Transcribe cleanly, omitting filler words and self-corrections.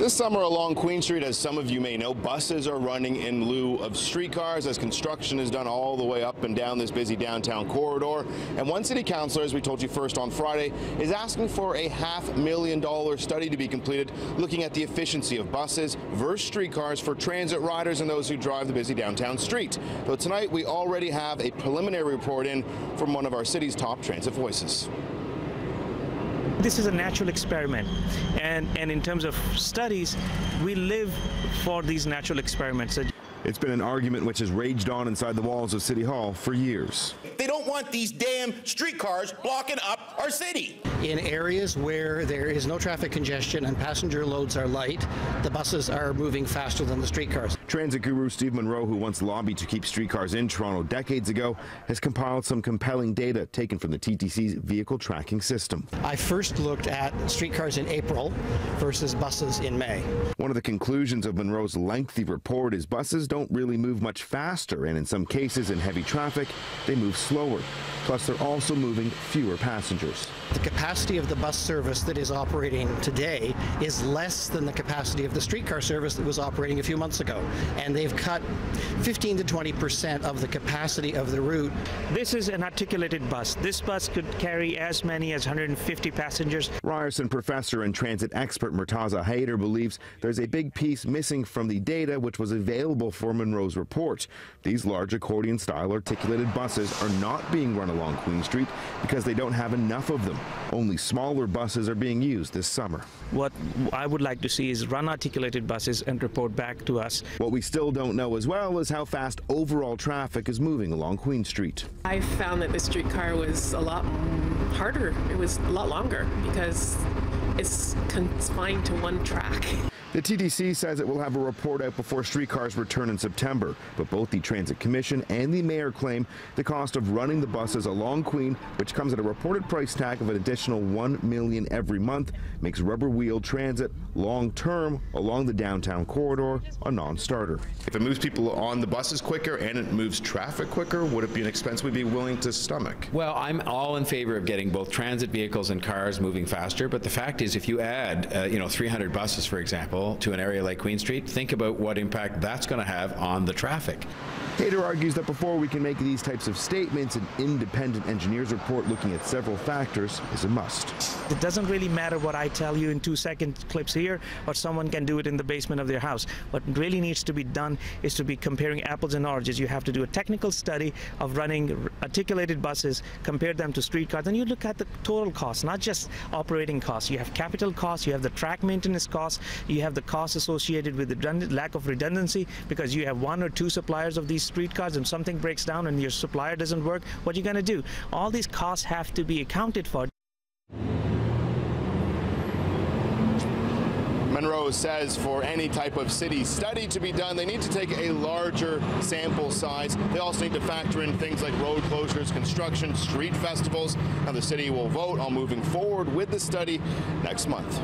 This summer along Queen Street, as some of you may know, buses are running in lieu of streetcars as construction is done all the way up and down this busy downtown corridor. And one city councillor, as we told you first on Friday, is asking for a $500,000 study to be completed looking at the efficiency of buses versus streetcars for transit riders and those who drive the busy downtown street. Though tonight we already have a preliminary report in from one of our city's top transit voices. This is a natural experiment, and in terms of studies, we live for these natural experiments. It's been an argument which has raged on inside the walls of City Hall for years. They don't want these damn streetcars blocking up our city. In areas where there is no traffic congestion and passenger loads are light, the buses are moving faster than the streetcars. Transit guru Steve Monroe, who once lobbied to keep streetcars in Toronto decades ago, has compiled some compelling data taken from the TTC's vehicle tracking system. I first looked at streetcars in April versus buses in May. One of the conclusions of Monroe's lengthy report is buses don't really move much faster, and in some cases in heavy traffic, they move slower. Plus, they're also moving fewer passengers. The capacity of the bus service that is operating today is less than the capacity of the streetcar service that was operating a few months ago. And they've cut 15 to 20% of the capacity of the route. This is an articulated bus. This bus could carry as many as 150 passengers. Ryerson professor and transit expert Murtaza Haider believes there's a big piece missing from the data which was available for Monroe's report. These large accordion-style articulated buses are not being run along Queen Street because they don't have enough of them. Only smaller buses are being used this summer. What I would like to see is run articulated buses and report back to us. What we still don't know as well is how fast overall traffic is moving along Queen Street. I found that the streetcar was a lot harder. It was a lot longer because it's confined to one track. The TTC says it will have a report out before streetcars return in September, but both the Transit Commission and the Mayor claim the cost of running the buses along Queen, which comes at a reported price tag of an additional $1 million every month, makes rubber-wheeled transit long-term along the downtown corridor a non-starter. If it moves people on the buses quicker and it moves traffic quicker, would it be an expense we'd be willing to stomach? Well, I'm all in favor of getting both transit vehicles and cars moving faster, but the fact is if you add 300 buses, for example, to an area like Queen Street, think about what impact that's going to have on the traffic. Haider argues that before we can make these types of statements, an independent engineer's report looking at several factors is a must. It doesn't really matter what I tell you in 2-second clips here, or someone can do it in the basement of their house. What really needs to be done is to be comparing apples and oranges. You have to do a technical study of running articulated buses, compare them to streetcars, and you look at the total cost, not just operating costs. You have capital costs, you have the track maintenance costs, you have the costs associated with the lack of redundancy because you have one or two suppliers of these streetcars and something breaks down and your supplier doesn't work. What are you going to do? All these costs have to be accounted for. Monroe says for any type of city study to be done, they need to take a larger sample size. They also need to factor in things like road closures, construction, street festivals. Now the city will vote on moving forward with the study next month.